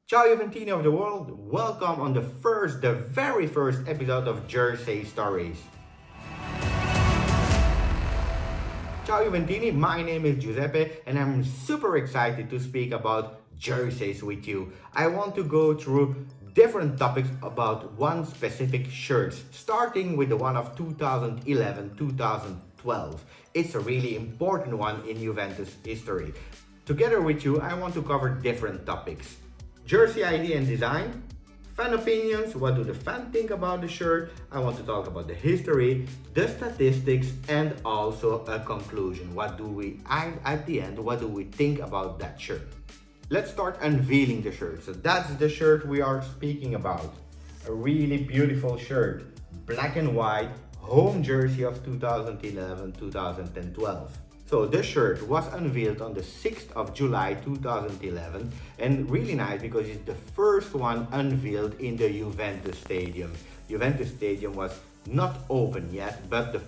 Ciao Juventino of the world, welcome on the very first episode of Jersey Stories. Ciao Juventini, my name is Giuseppe and I'm super excited to speak about jerseys with you. I want to go through different topics about one specific shirt, starting with the one of 2011-2012. It's a really important one in Juventus history. Together with you, I want to cover different topics. Jersey idea and design, fan opinions, what do the fans think about the shirt, I want to talk about the history, the statistics, and also a conclusion. At the end, what do we think about that shirt? Let's start unveiling the shirt. So that's the shirt we are speaking about. A really beautiful shirt, black and white, home jersey of 2011-2012. So this shirt was unveiled on the 6th of July 2011 and really nice because it's the first one unveiled in the Juventus Stadium. Juventus Stadium was not open yet, but the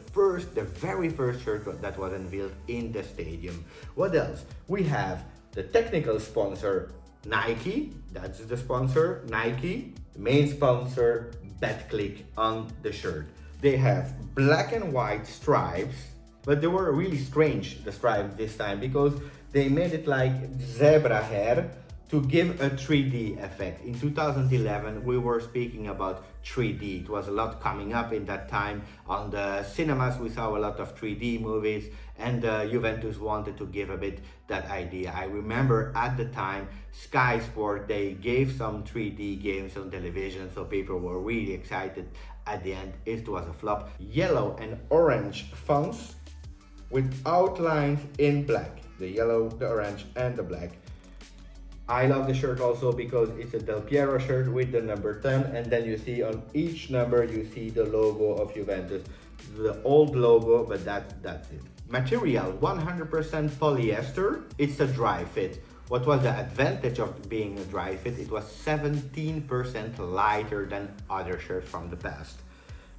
very first shirt that was unveiled in the stadium. What else? We have the technical sponsor Nike, that's the sponsor, Nike. The main sponsor, BetClick on the shirt. They have black and white stripes, but they were really strange, the stripes this time, because they made it like zebra hair to give a 3D effect. In 2011, we were speaking about 3D. It was a lot coming up in that time. On the cinemas, we saw a lot of 3D movies, and Juventus wanted to give a bit that idea. I remember at the time, Sky Sport, they gave some 3D games on television, so people were really excited. At the end, it was a flop. Yellow and orange fonts with outlines in black. The yellow, the orange, and the black. I love the shirt also because it's a Del Piero shirt with the number 10, and then you see on each number you see the logo of Juventus, the old logo, but that's it. Material 100% polyester. It's a dry fit. What was the advantage of being a dry fit? It was 17% lighter than other shirts from the past.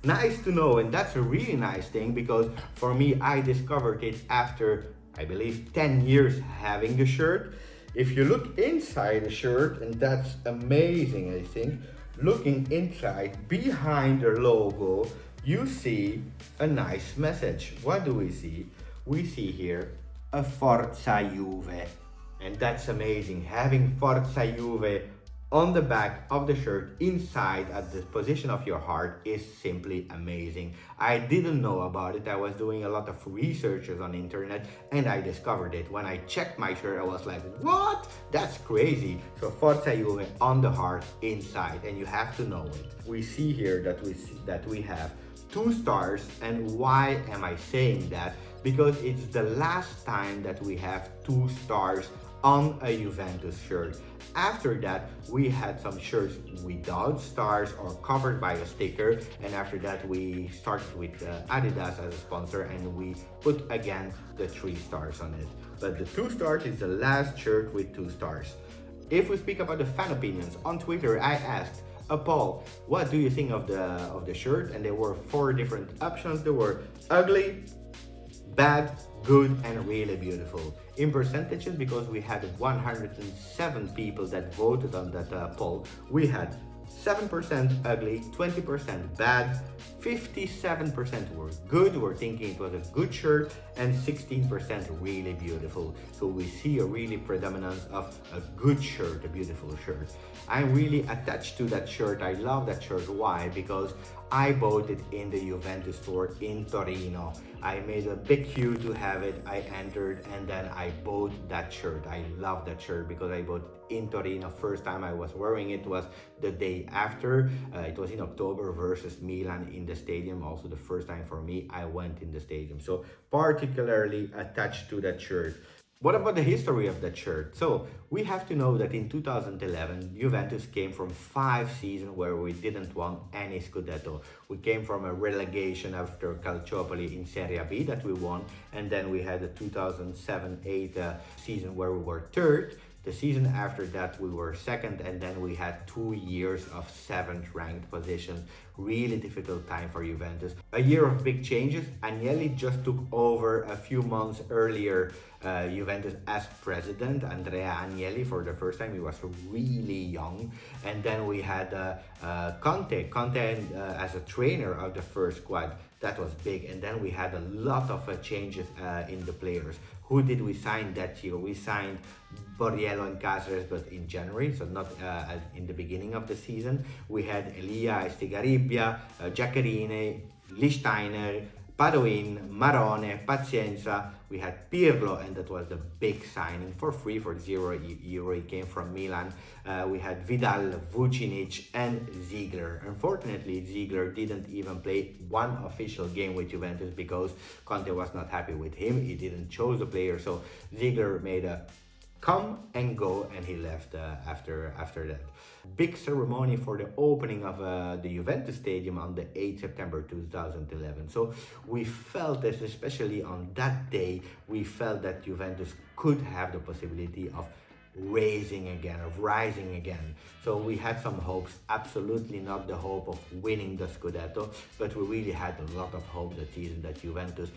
Nice to know, and that's a really nice thing because for me, I discovered it after, I believe, 10 years having the shirt. If you look inside the shirt, and that's amazing, I think, looking inside, behind the logo, you see a nice message. What do we see? We see here a Forza Juve, and that's amazing. Having Forza Juve on the back of the shirt, inside at the position of your heart, is simply amazing. I didn't know about it. I was doing a lot of researches on the internet and I discovered it. When I checked my shirt, I was like, what? That's crazy. So Forza Juve on the heart inside, and you have to know it. We see here that we have 2 stars, and why am I saying that? Because it's the last time that we have 2 stars on a Juventus shirt. After that, we had some shirts without stars or covered by a sticker, and after that we started with Adidas as a sponsor and we put again the 3 stars on it. But the 2 stars is the last shirt with 2 stars. If we speak about the fan opinions, on Twitter I asked a poll, what do you think of the shirt? And there were 4 different options. There were ugly, bad, good, and really beautiful. In percentages, because we had 107 people that voted on that poll, we had 7% ugly, 20% bad, 57% were good, were thinking it was a good shirt, and 16% really beautiful. So we see a really predominance of a good shirt, a beautiful shirt. I'm really attached to that shirt. I love that shirt. Why? Because I bought it in the Juventus store in Torino. I made a big queue to have it. I entered and then I bought that shirt. I love that shirt because I bought it in Torino. First time I was wearing it was the day after. It was in October versus Milan in the stadium. Also the first time for me I went in the stadium. So particularly attached to that shirt. What about the history of that shirt? So we have to know that in 2011, Juventus came from 5 seasons where we didn't win any scudetto. We came from a relegation after calciopoli in Serie B that we won, and then we had a 2007-8 season where we were 3rd. The season after that we were 2nd, and then we had 2 years of 7th ranked position. Really difficult time for Juventus. A year of big changes. Agnelli just took over a few months earlier Juventus as president, Andrea Agnelli, for the first time. He was really young. And then we had Conte as a trainer of the first squad. That was big. And then we had a lot of changes in the players. Who did we sign that year? We signed Borriello and Cáceres, but in January, so not in the beginning of the season. We had Elia Estigarribia, Giaccherini, Lichtsteiner, Padoin, Marone, Pazienza. We had Pirlo, and that was the big signing for free for €0. He came from Milan. We had Vidal, Vucinic, and Ziegler. Unfortunately, Ziegler didn't even play one official game with Juventus because Conte was not happy with him. He didn't choose the player, so Ziegler made a come and go, and he left after that. Big ceremony for the opening of the Juventus Stadium on the 8th September 2011. So we felt that, especially on that day, we felt that Juventus could have the possibility of rising again. So we had some hopes, absolutely not the hope of winning the scudetto, but we really had a lot of hope that season that Juventus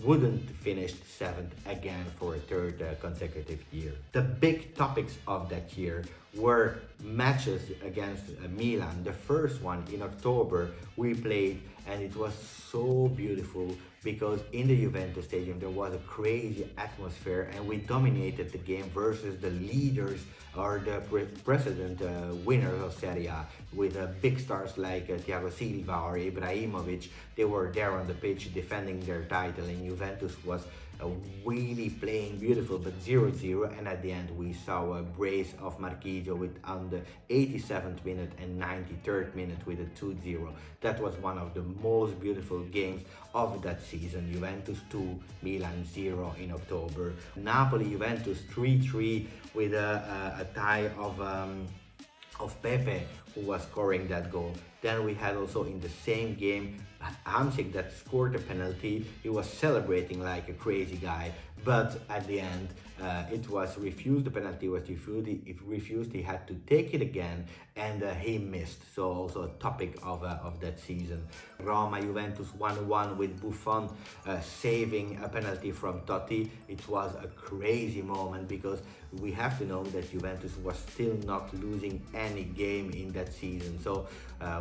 wouldn't finish seventh again for a third consecutive year. The big topics of that year were matches against Milan. The first one in October we played, and it was so beautiful because in the Juventus Stadium there was a crazy atmosphere, and we dominated the game versus the leaders or the precedent winners of Serie A with big stars like Thiago Silva or Ibrahimovic. They were there on the pitch defending their title, and Juventus was really playing beautiful, but 0-0, and at the end we saw a brace of Marchisio on the 87th minute and 93rd minute with a 2-0. That was one of the most beautiful games of that season. Juventus 2, Milan 0 in October. Napoli Juventus 3-3 with a tie of Pepe, who was scoring that goal. Then we had also in the same game Hamsik that scored a penalty. He was celebrating like a crazy guy, but at the end it was refused. The penalty was refused. If refused, he had to take it again, and he missed. So also a topic of that season. Roma Juventus 1-1 with Buffon saving a penalty from Totti. It was a crazy moment because we have to know that Juventus was still not losing any game in that season. So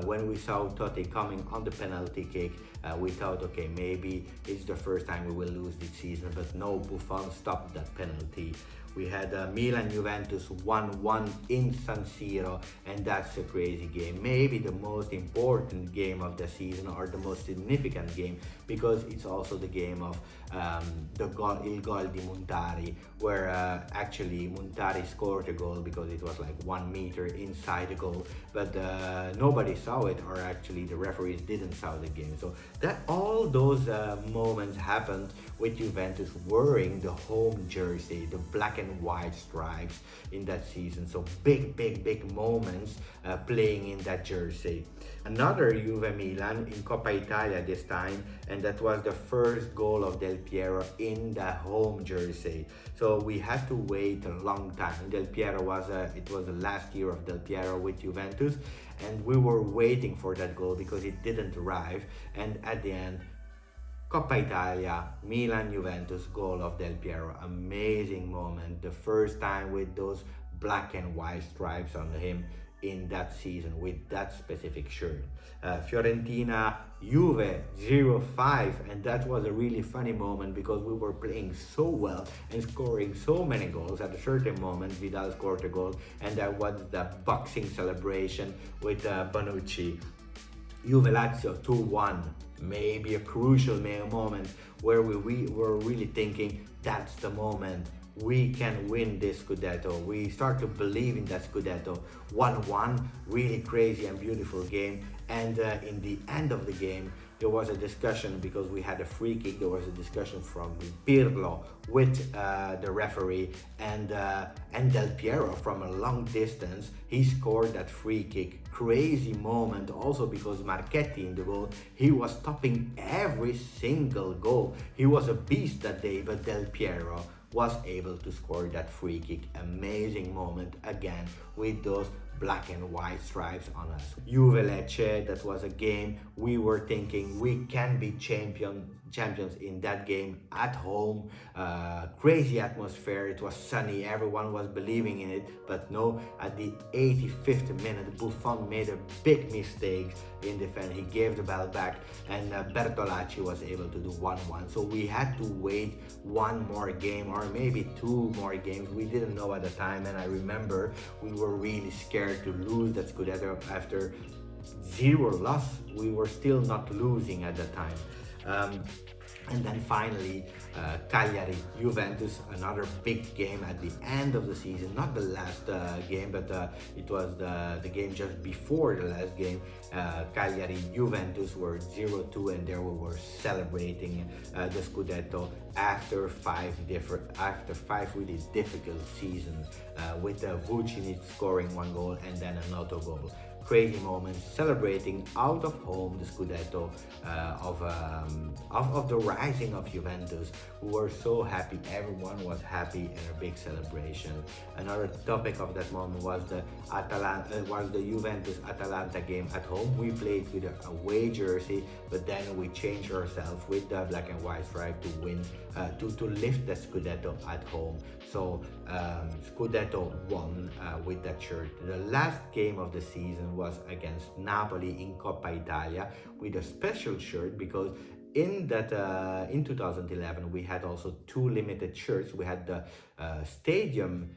when we saw Totti coming on the penalty kick, we thought, okay, maybe it's the first time we will lose this season, but no, Buffon stopped that penalty. We had Milan Juventus 1-1 in San Siro, and that's a crazy game. Maybe the most important game of the season, or the most significant game, because it's also the game of il gol di Montari, where actually Montari scored a goal because it was like 1 meter inside the goal, but nobody saw it, or actually the referees didn't saw the game. So that all those moments happened with Juventus wearing the home jersey, the black and white stripes in that season. So big moments playing in that jersey. Another Juve Milan in Coppa Italia this time, and that was the first goal of Del Piero in the home jersey. So we had to wait a long time. Del Piero was it was the last year of Del Piero with Juventus, and we were waiting for that goal because it didn't arrive. And at the end, Coppa Italia, Milan-Juventus, goal of Del Piero. Amazing moment. The first time with those black and white stripes on him in that season with that specific shirt. Fiorentina, Juve 0-5, and that was a really funny moment because we were playing so well and scoring so many goals. At a certain moment, Vidal scored a goal, and that was the boxing celebration with Bonucci. Juve Lazio 2-1, maybe a crucial moment where we were really thinking that's the moment we can win this scudetto. We start to believe in that scudetto. 1-1, really crazy and beautiful game. And in the end of the game, there was a discussion because we had a free kick. There was a discussion from Pirlo with the referee and Del Piero from a long distance. He scored that free kick. Crazy moment also because Marchetti in the goal, he was stopping every single goal. He was a beast that day, but Del Piero was able to score that free kick. Amazing moment again with those black and white stripes on us. Juve Lecce, that was a game we were thinking we can be champions in that game at home. Crazy atmosphere, it was sunny, everyone was believing in it, but no, at the 85th minute Buffon made a big mistake in defense. He gave the ball back, and Bertolacci was able to do 1-1. So we had to wait one more game, or maybe two more games. We didn't know at the time, and I remember we were really scared to lose that scudetto. After 0 loss, we were still not losing at the time. And then finally, Cagliari Juventus, another big game at the end of the season. Not the last game, but it was the game just before the last game. Cagliari Juventus were 0-2, and there we were celebrating the scudetto after five really difficult seasons, with Vucinic scoring 1 goal and then an autogol. Crazy moments, celebrating out of home the scudetto of the rising of Juventus, who were so happy. Everyone was happy, and a big celebration. Another topic of that moment was the Juventus Atalanta game at home. We played with a away jersey, but then we changed ourselves with the black and white stripe to win, to lift the scudetto at home. So scudetto won with that shirt. The last game of the season was against Napoli in Coppa Italia with a special shirt, because in 2011 we had also 2 limited shirts. We had the stadium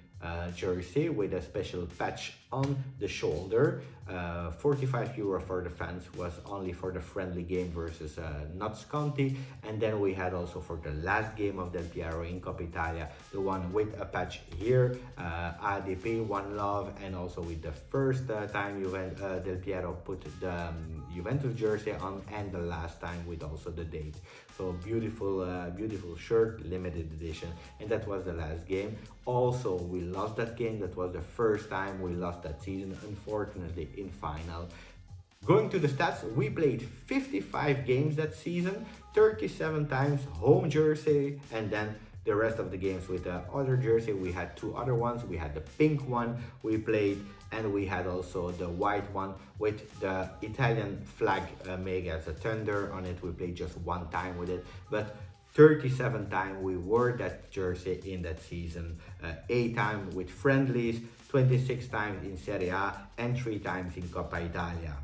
jersey with a special patch on the shoulder. €45 for the fans, was only for the friendly game versus Notts County. And then we had also for the last game of Del Piero in Coppa Italia, the one with a patch here, ADP, One Love, and also with the first time Del Piero put the Juventus jersey on, and the last time with also the date. So beautiful shirt, limited edition, and that was the last game. Also, we lost that game. That was the first time we lost that season, unfortunately, in final. Going to the stats, we played 55 games that season, 37 times home jersey, and then the rest of the games with the other jersey. We had 2 other ones. We had the pink one we played, and we had also the white one with the Italian flag made as a thunder on it. We played just 1 time with it, but 37 times we wore that jersey in that season. 8 times with friendlies, 26 times in Serie A, and 3 times in Coppa Italia.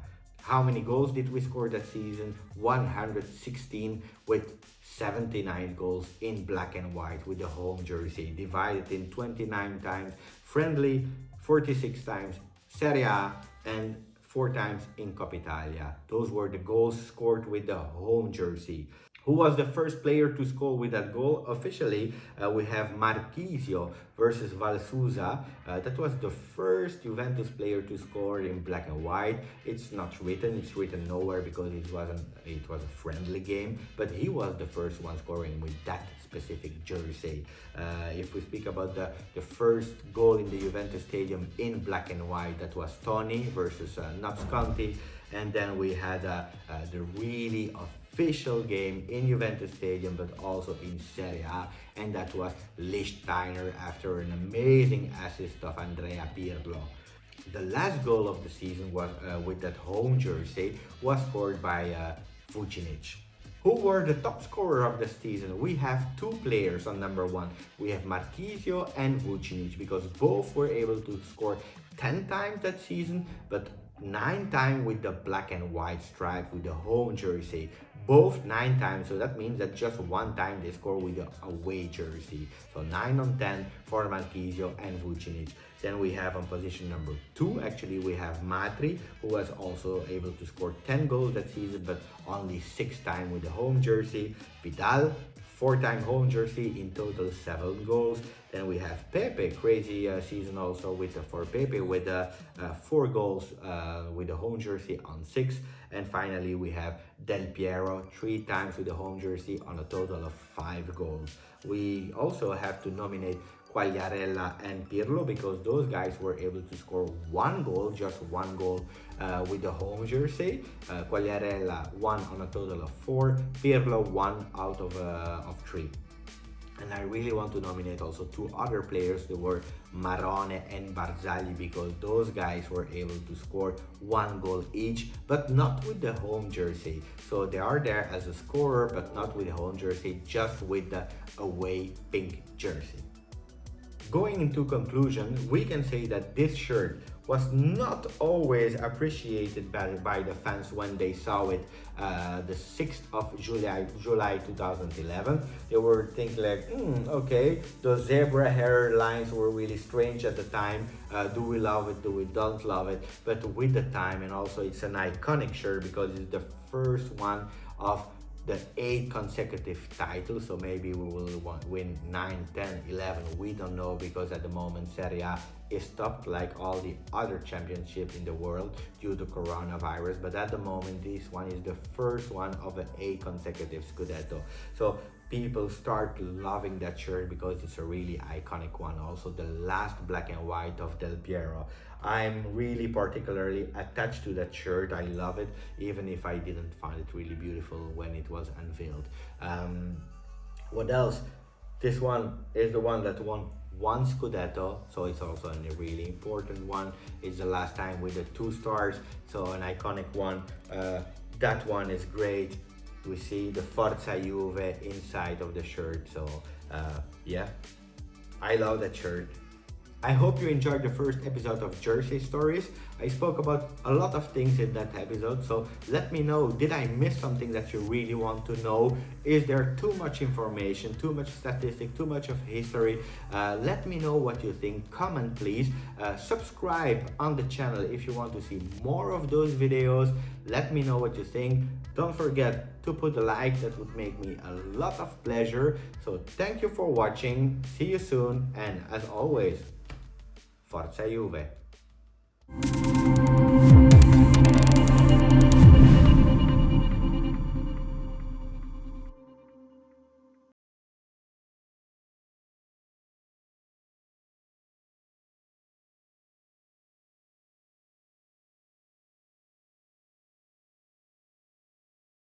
How many goals did we score that season? 116, with 79 goals in black and white with the home jersey, divided in 29 times friendly, 46 times Serie A, and 4 times in Coppa Italia. Those were the goals scored with the home jersey. Who was the first player to score with that goal? Officially, we have Marchisio versus Valsusa. That was the first Juventus player to score in black and white. It's not written, it's written nowhere because it was a friendly game, but he was the first one scoring with that specific jersey. If we speak about the first goal in the Juventus Stadium in black and white, that was Tony versus Notts County. And then we had the really official game in Juventus Stadium, but also in Serie A, and that was Lichtsteiner after an amazing assist of Andrea Pirlo. The last goal of the season was with that home jersey was scored by Vucinic. Who were the top scorer of the season? We have 2 players on number 1. We have Marchisio and Vucinic, because both were able to score 10 times that season, but 9 times with the black and white stripe with the home jersey. Both 9 times, so that means that just 1 time they score with the away jersey. So 9 on 10 for Marchisio and Vucinic. Then we have on position number 2, actually we have Matri, who was also able to score 10 goals that season, but only 6 times with the home jersey. Vidal, 4-time home jersey, in total 7 goals. Then we have Pepe, crazy season also for Pepe with 4 goals with the home jersey on 6. And finally we have Del Piero, 3 times with the home jersey on a total of 5 goals. We also have to nominate Quagliarella and Pirlo, because those guys were able to score 1 goal, just 1 goal with the home jersey. Quagliarella 1 on a total of 4, Pirlo 1 out of 3. And I really want to nominate also two other players. They were Marone and Barzagli, because those guys were able to score one goal each, but not with the home jersey. So they are there as a scorer, but not with the home jersey, just with the away pink jersey. Going into conclusion, we can say that this shirt was not always appreciated by the fans when they saw it the 6th of July 2011. They were thinking like, okay, the zebra hairlines were really strange at the time. Do we love it? Do we don't love it? But with the time, and also it's an iconic shirt because it's the first one of the 8 consecutive titles, so maybe we will win 9, 10, 11, we don't know, because at the moment Serie A is stopped like all the other championships in the world due to coronavirus, but at the moment this one is the first one of the 8 consecutive scudetto. So people start loving that shirt because it's a really iconic one. Also the last black and white of Del Piero, I'm really particularly attached to that shirt. I love it, even if I didn't find it really beautiful when it was unveiled. What else? This one is the one that won 1 scudetto, so it's also a really important one. It's the last time with the 2 stars, so an iconic one. That one is great. We see the Forza Juve inside of the shirt, so yeah, I love that shirt. I hope you enjoyed the first episode of Jersey Stories. I spoke about a lot of things in that episode, so let me know, did I miss something that you really want to know? Is there too much information, too much statistic, too much of history? Let me know what you think. Comment please. Subscribe on the channel if you want to see more of those videos. Let me know what you think. Don't forget to put a like, that would make me a lot of pleasure. So thank you for watching, see you soon, and as always, Forza Juve!